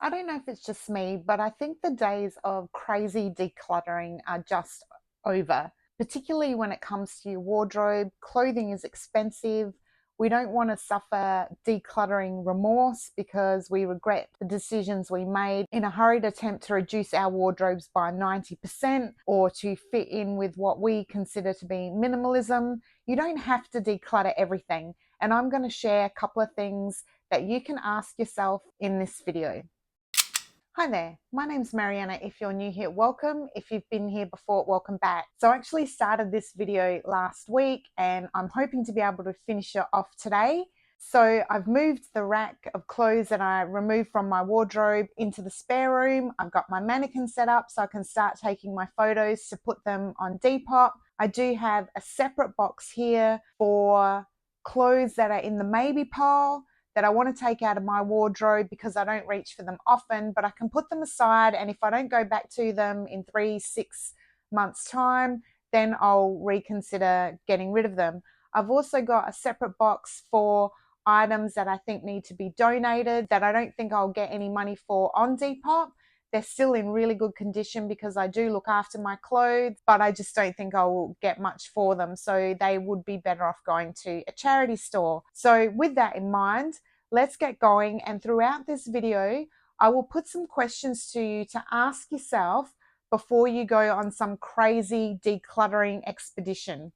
I don't know if it's just me, but I think the days of crazy decluttering are just over, particularly when it comes to your wardrobe. Clothing is expensive. We don't want to suffer decluttering remorse because we regret the decisions we made in a hurried attempt to reduce our wardrobes by 90% or to fit in with what we consider to be minimalism. You don't have to declutter everything. And I'm going to share a couple of things that you can ask yourself in this video. Hi there, my name's Mariana. If you're new here, welcome. If you've been here before, welcome back. So I actually started this video last week and I'm hoping to be able to finish it off today. So I've moved the rack of clothes that I removed from my wardrobe into the spare room. I've got my mannequin set up so I can start taking my photos to put them on Depop. I do have a separate box here for clothes that are in the maybe pile that I want to take out of my wardrobe because I don't reach for them often, but I can put them aside, and if I don't go back to them in 3-6 months time, then I'll reconsider getting rid of them. I've also got a separate box for items that I think need to be donated that I don't think I'll get any money for on Depop. They're still in really good condition because I do look after my clothes, but I just don't think I will get much for them. So they would be better off going to a charity store. So with that in mind, let's get going. And throughout this video, I will put some questions to you to ask yourself before you go on some crazy decluttering expedition.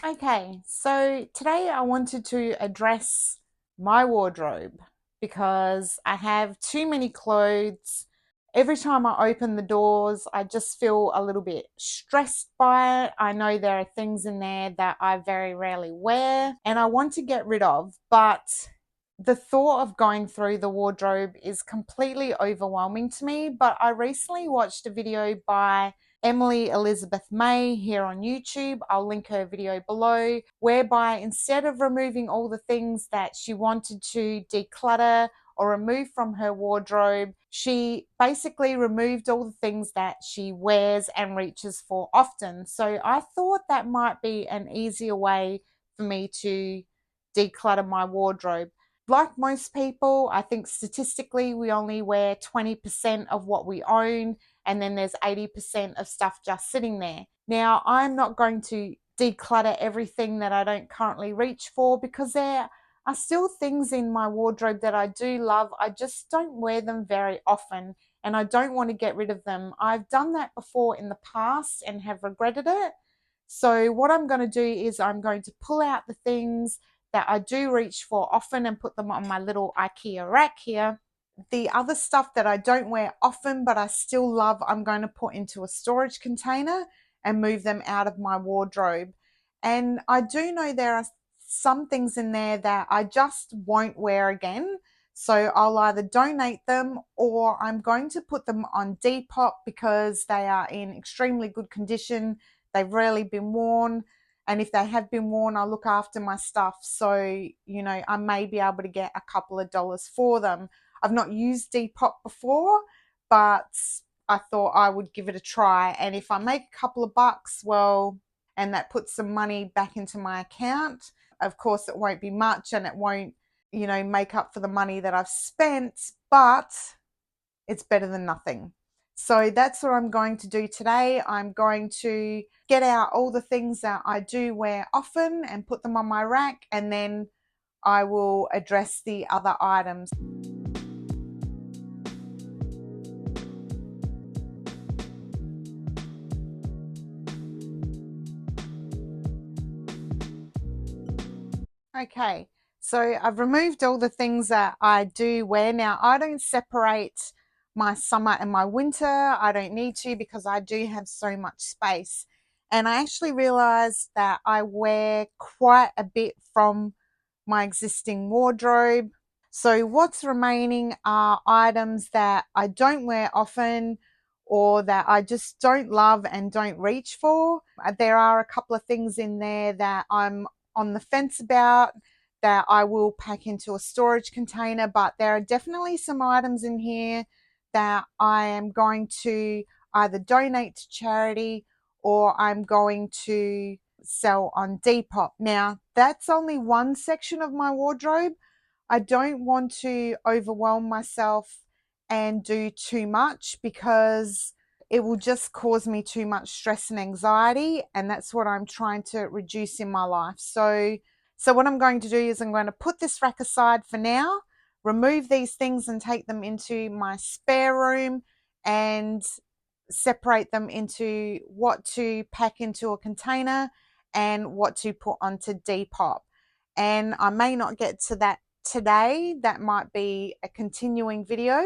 Okay, so today I wanted to address my wardrobe because I have too many clothes. Every time I open the doors, I just feel a little bit stressed by it. I know there are things in there that I very rarely wear and I want to get rid of, but the thought of going through the wardrobe is completely overwhelming to me. But I recently watched a video by Emily Elizabeth May here on YouTube. I'll link her video below, whereby instead of removing all the things that she wanted to declutter or remove from her wardrobe, she basically removed all the things that she wears and reaches for often. So I thought that might be an easier way for me to declutter my wardrobe. Like most people, I think statistically we only wear 20% of what we own, and then there's 80% of stuff just sitting there. Now, I'm not going to declutter everything that I don't currently reach for because there are still things in my wardrobe that I do love. I just don't wear them very often and I don't want to get rid of them. I've done that before in the past and have regretted it. So what I'm going to do is I'm going to pull out the things that I do reach for often and put them on my little IKEA rack here. The other stuff that I don't wear often but I still love, I'm going to put into a storage container and move them out of my wardrobe. And I do know there are some things in there that I just won't wear again. So I'll either donate them or I'm going to put them on Depop because they are in extremely good condition. They've rarely been worn. And if they have been worn, I look after my stuff. So, you know, I may be able to get a couple of dollars for them. I've not used Depop before, but I thought I would give it a try. And if I make a couple of bucks, well, and that puts some money back into my account, of course, it won't be much and it won't, you know, make up for the money that I've spent, but it's better than nothing. So that's what I'm going to do today. I'm going to get out all the things that I do wear often and put them on my rack, and then I will address the other items. Okay, so I've removed all the things that I do wear. Now, I don't separate my summer and my winter. I don't need to because I do have so much space. And I actually realized that I wear quite a bit from my existing wardrobe. So what's remaining are items that I don't wear often or that I just don't love and don't reach for. There are a couple of things in there that I'm on the fence about that I will pack into a storage container, but there are definitely some items in here that I am going to either donate to charity or I'm going to sell on Depop. Now, that's only one section of my wardrobe. I don't want to overwhelm myself and do too much, because it will just cause me too much stress and anxiety, and that's what I'm trying to reduce in my life. So what I'm going to do is I'm going to put this rack aside for now, remove these things and take them into my spare room and separate them into what to pack into a container and what to put onto Depop. And I may not get to that today. That might be a continuing video,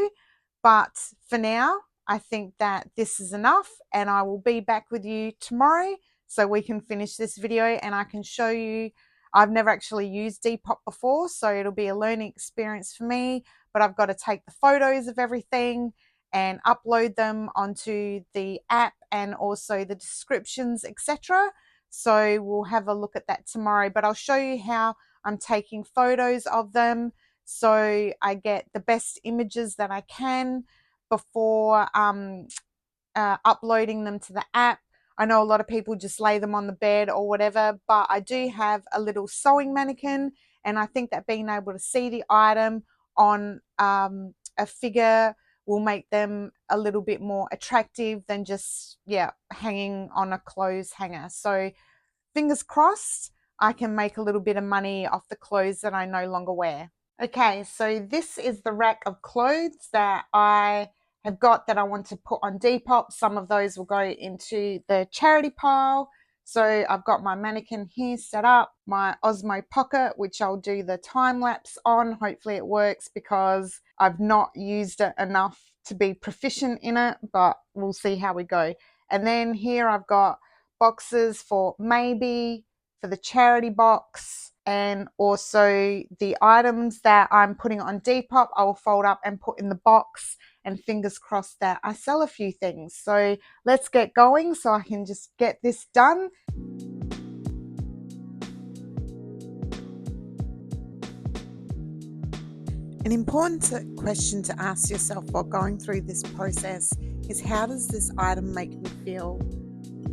but for now, I think that this is enough, and I will be back with you tomorrow so we can finish this video and I can show you. I've never actually used Depop before, so it'll be a learning experience for me, but I've got to take the photos of everything and upload them onto the app and also the descriptions, etc. So we'll have a look at that tomorrow, but I'll show you how I'm taking photos of them so I get the best images that I can before uploading them to the app. I know a lot of people just lay them on the bed or whatever, but I do have a little sewing mannequin, and I think that being able to see the item on a figure will make them a little bit more attractive than just, yeah, hanging on a clothes hanger. So fingers crossed, I can make a little bit of money off the clothes that I no longer wear. Okay, so this is the rack of clothes that I have got that I want to put on Depop. Some of those will go into the charity pile. So I've got my mannequin here set up, my Osmo Pocket, which I'll do the time lapse on. Hopefully it works because I've not used it enough to be proficient in it, but we'll see how we go. And then here I've got boxes for maybe, for the charity box, and also the items that I'm putting on Depop, I will fold up and put in the box, and fingers crossed that I sell a few things. So let's get going so I can just get this done. An important question to ask yourself while going through this process is, how does this item make me feel?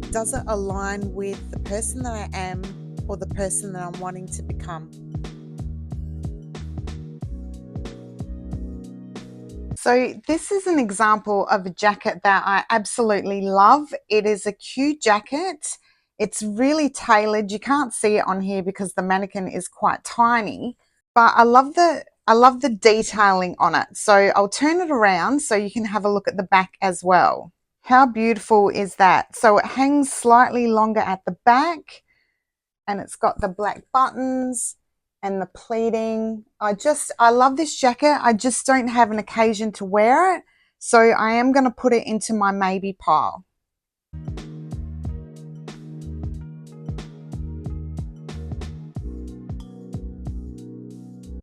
Does it align with the person that I am or the person that I'm wanting to become? So this is an example of a jacket that I absolutely love. It is a cute jacket. It's really tailored. You can't see it on here because the mannequin is quite tiny, but I love the detailing on it. So I'll turn it around so you can have a look at the back as well. How beautiful is that? So it hangs slightly longer at the back, and it's got the black buttons and the pleating. I love this jacket. I just don't have an occasion to wear it, so I am going to put it into my maybe pile.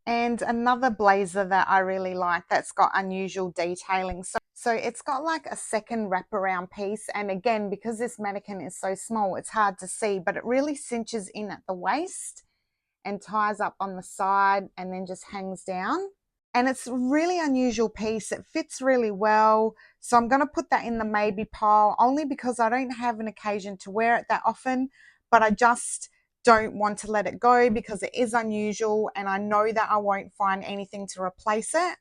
And another blazer that I really like that's got unusual detailing. So it's got like a second wraparound piece, and again, because this mannequin is so small, it's hard to see, but it really cinches in at the waist and ties up on the side and then just hangs down. And it's a really unusual piece. It fits really well. So I'm going to put that in the maybe pile, only because I don't have an occasion to wear it that often, but I just don't want to let it go because it is unusual and I know that I won't find anything to replace it.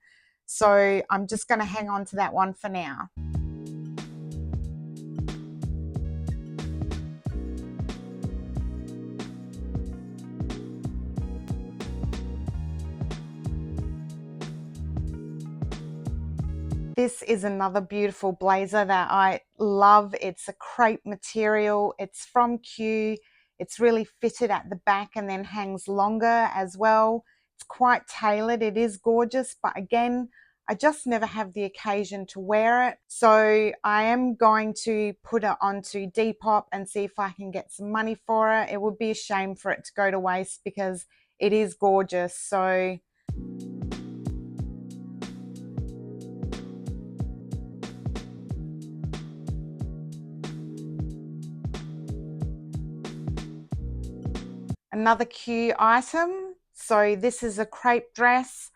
So I'm just going to hang on to that one for now. This is another beautiful blazer that I love. It's a crepe material. It's from Q. It's really fitted at the back and then hangs longer as well. It's quite tailored. It is gorgeous, but again, I just never have the occasion to wear it. So I am going to put it onto Depop and see if I can get some money for it. It would be a shame for it to go to waste because it is gorgeous. So another Q item. So this is a crepe dress.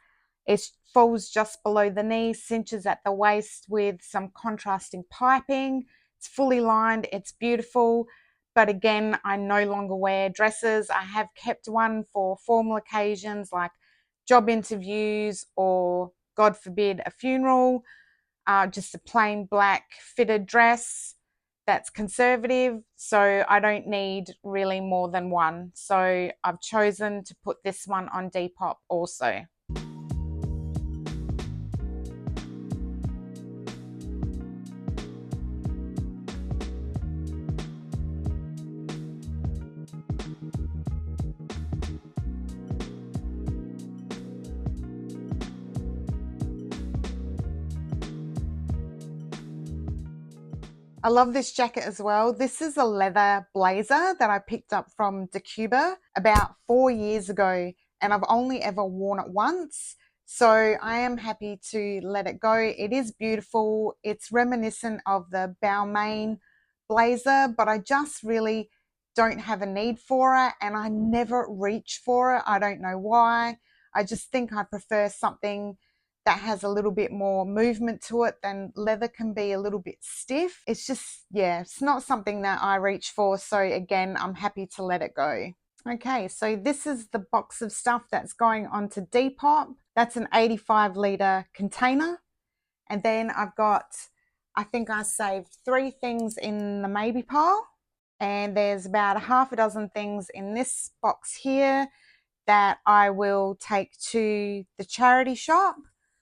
It falls just below the knee, cinches at the waist with some contrasting piping. It's fully lined. It's beautiful. But again, I no longer wear dresses. I have kept one for formal occasions like job interviews or God forbid, a funeral, just a plain black fitted dress that's conservative. So I don't need really more than one. So I've chosen to put this one on Depop also. I love this jacket as well. This is a leather blazer that I picked up from Declutter about 4 years ago, and I've only ever worn it once. So I am happy to let it go. It is beautiful. It's reminiscent of the Balmain blazer, but I just really don't have a need for it, and I never reach for it. I don't know why. I just think I prefer something that has a little bit more movement to it. Than leather can be a little bit stiff. It's just, yeah, it's not something that I reach for. So again, I'm happy to let it go. Okay, so this is the box of stuff that's going onto Depop. That's an 85-litre container. And then I've got, I think I saved 3 things in the maybe pile. And there's about a half a dozen things in this box here that I will take to the charity shop.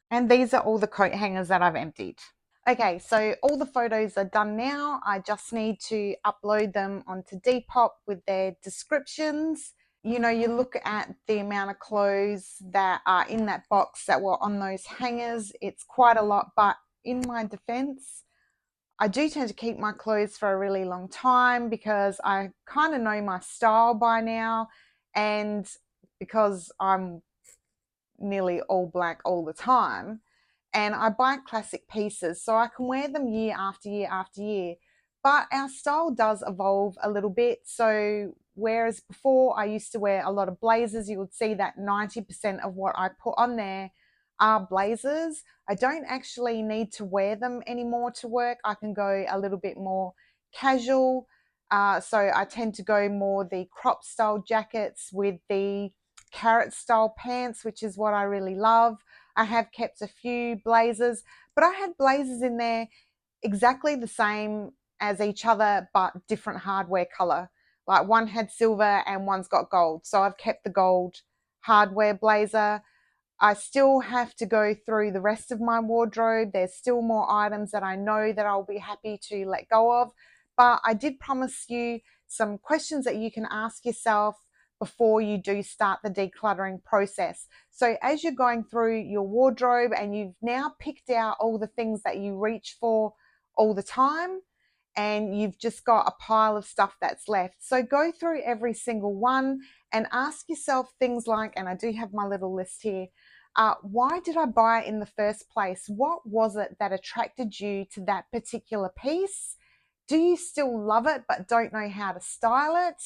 And these are all the coat hangers that I've emptied. Okay, so all the photos are done now. I just need to upload them onto Depop with their descriptions. You know, you look at the amount of clothes that are in that box that were on those hangers. It's quite a lot, but in my defense, I do tend to keep my clothes for a really long time because I kind of know my style by now, and because I'm nearly all black all the time, and I buy classic pieces so I can wear them year after year after year. But our style does evolve a little bit. So whereas before I used to wear a lot of blazers, you would see that 90% of what I put on there are blazers. I don't actually need to wear them anymore to work. I can go a little bit more casual. So I tend to go more the crop style jackets with the carrot style pants, which is what I really love. I have kept a few blazers, but I had blazers in there exactly the same as each other, but different hardware color. Like one had silver and one's got gold. So I've kept the gold hardware blazer. I still have to go through the rest of my wardrobe. There's still more items that I know that I'll be happy to let go of. But I did promise you some questions that you can ask yourself before you do start the decluttering process. So as you're going through your wardrobe and you've now picked out all the things that you reach for all the time, and you've just got a pile of stuff that's left. So go through every single one and ask yourself things like, and I do have my little list here, why did I buy it in the first place? What was it that attracted you to that particular piece? Do you still love it but don't know how to style it?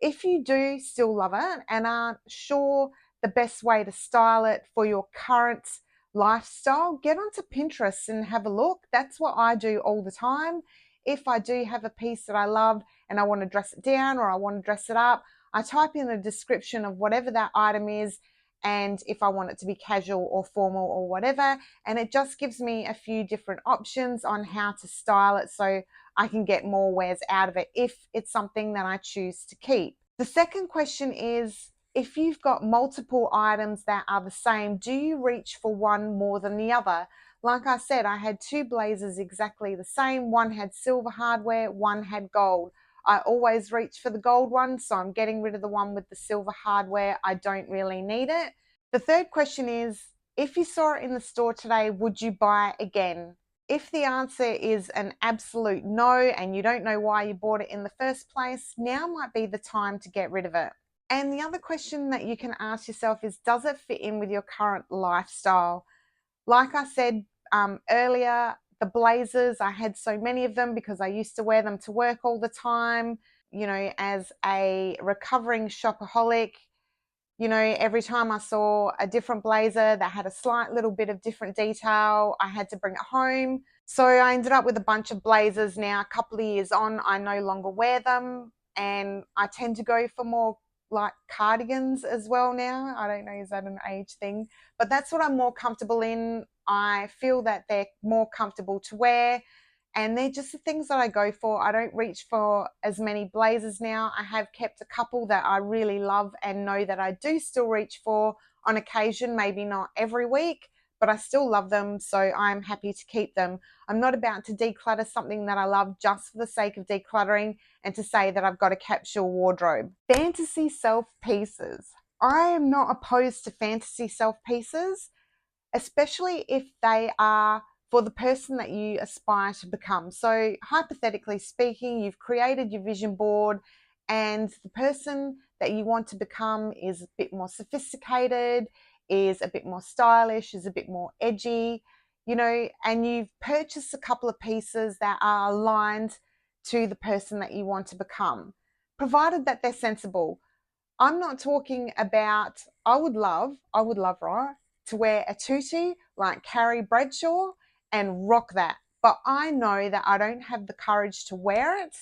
If you do still love it and aren't sure the best way to style it for your current lifestyle, get onto Pinterest and have a look. That's what I do all the time. If I do have a piece that I love and I want to dress it down or I want to dress it up, I type in the description of whatever that item is, and if I want it to be casual or formal or whatever, and it just gives me a few different options on how to style it so I can get more wears out of it if it's something that I choose to keep. The second question is, if you've got multiple items that are the same, do you reach for one more than the other? Like I said, I had 2 blazers exactly the same. One had silver hardware, one had gold. I always reach for the gold one, so I'm getting rid of the one with the silver hardware. I don't really need it. The third question is, if you saw it in the store today, would you buy it again? If the answer is an absolute no and you don't know why you bought it in the first place, now might be the time to get rid of it. And the other question that you can ask yourself is, does it fit in with your current lifestyle? Like I said earlier, the blazers, I had so many of them because I used to wear them to work all the time. You know, as a recovering shopaholic, you know, every time I saw a different blazer that had a slight little bit of different detail, I had to bring it home. So I ended up with a bunch of blazers now. A couple of years on, I no longer wear them, and I tend to go for more like cardigans as well now. I don't know, is that an age thing? But that's what I'm more comfortable in. I feel that they're more comfortable to wear, and they're just the things that I go for. I don't reach for as many blazers now. I have kept a couple that I really love and know that I do still reach for on occasion, maybe not every week, but I still love them, so I'm happy to keep them. I'm not about to declutter something that I love just for the sake of decluttering and to say that I've got a capsule wardrobe. Fantasy self pieces. I am not opposed to fantasy self pieces, especially if they are for the person that you aspire to become. So, hypothetically speaking, you've created your vision board, and the person that you want to become is a bit more sophisticated, is a bit more stylish, is a bit more edgy, and you've purchased a couple of pieces that are aligned to the person that you want to become, provided that they're sensible. I'm not talking about, I would love, right, to wear a tutu like Carrie Bradshaw and rock that. But I know that I don't have the courage to wear it.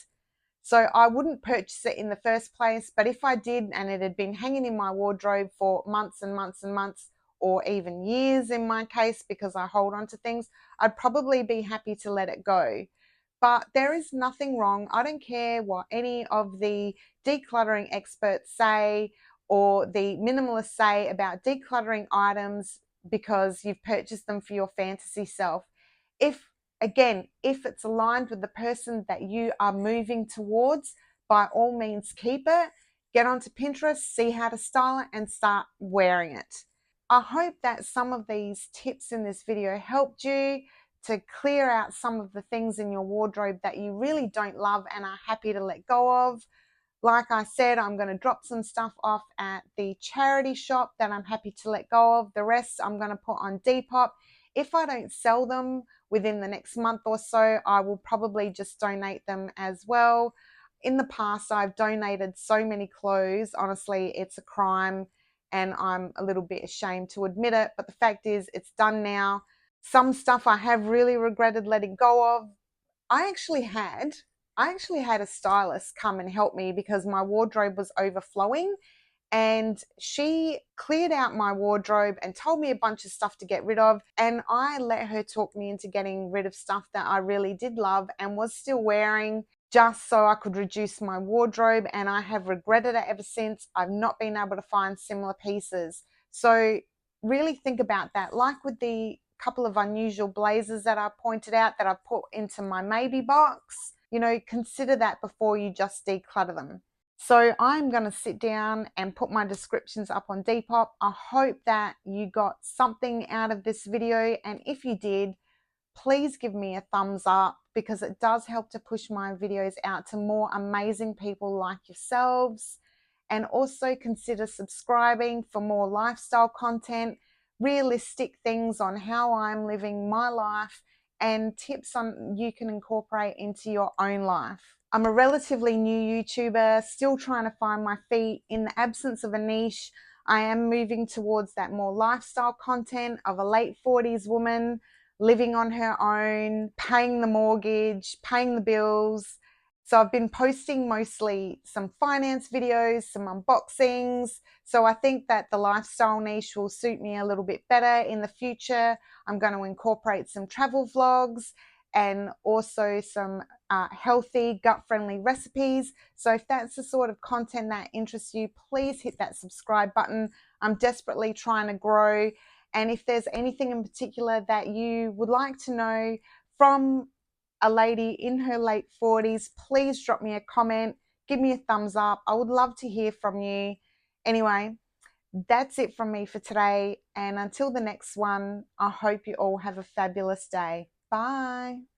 So I wouldn't purchase it in the first place. But if I did and it had been hanging in my wardrobe for months and months and months, or even years in my case, because I hold on to things, I'd probably be happy to let it go. But there is nothing wrong. I don't care what any of the decluttering experts say or the minimalists say about decluttering items because you've purchased them for your fantasy self. If if it's aligned with the person that you are moving towards, by all means keep it. Get onto Pinterest, see how to style it, and start wearing it. I hope that some of these tips in this video helped you to clear out some of the things in your wardrobe that you really don't love and are happy to let go of. Like I said, I'm going to drop some stuff off at the charity shop that I'm happy to let go of. The rest I'm going to put on Depop. If I don't sell them within the next month or so, I will probably just donate them as well. In the past, I've donated so many clothes. Honestly, it's a crime and I'm a little bit ashamed to admit it. But the fact is, it's done now. Some stuff I have really regretted letting go of. I actually had a stylist come and help me because my wardrobe was overflowing, and she cleared out my wardrobe and told me a bunch of stuff to get rid of, and I let her talk me into getting rid of stuff that I really did love and was still wearing, just so I could reduce my wardrobe, and I have regretted it ever since. I've not been able to find similar pieces. So really think about that. Like with the couple of unusual blazers that I pointed out that I put into my maybe box, consider that before you just declutter them. So I'm going to sit down and put my descriptions up on Depop. I hope that you got something out of this video, and if you did, please give me a thumbs up because it does help to push my videos out to more amazing people like yourselves. And also consider subscribing for more lifestyle content, realistic things on how I'm living my life, and tips on you can incorporate into your own life. I'm a relatively new YouTuber, still trying to find my feet. In the absence of a niche, I am moving towards that more lifestyle content of a late 40s woman living on her own, paying the mortgage, paying the bills. So I've been posting mostly some finance videos, some unboxings. So I think that the lifestyle niche will suit me a little bit better in the future. I'm going to incorporate some travel vlogs and also some healthy, gut-friendly recipes. So if that's the sort of content that interests you, please hit that subscribe button. I'm desperately trying to grow. And if there's anything in particular that you would like to know from a lady in her late 40s, please drop me a comment, give me a thumbs up. I would love to hear from you. Anyway, that's it from me for today. And until the next one, I hope you all have a fabulous day. Bye.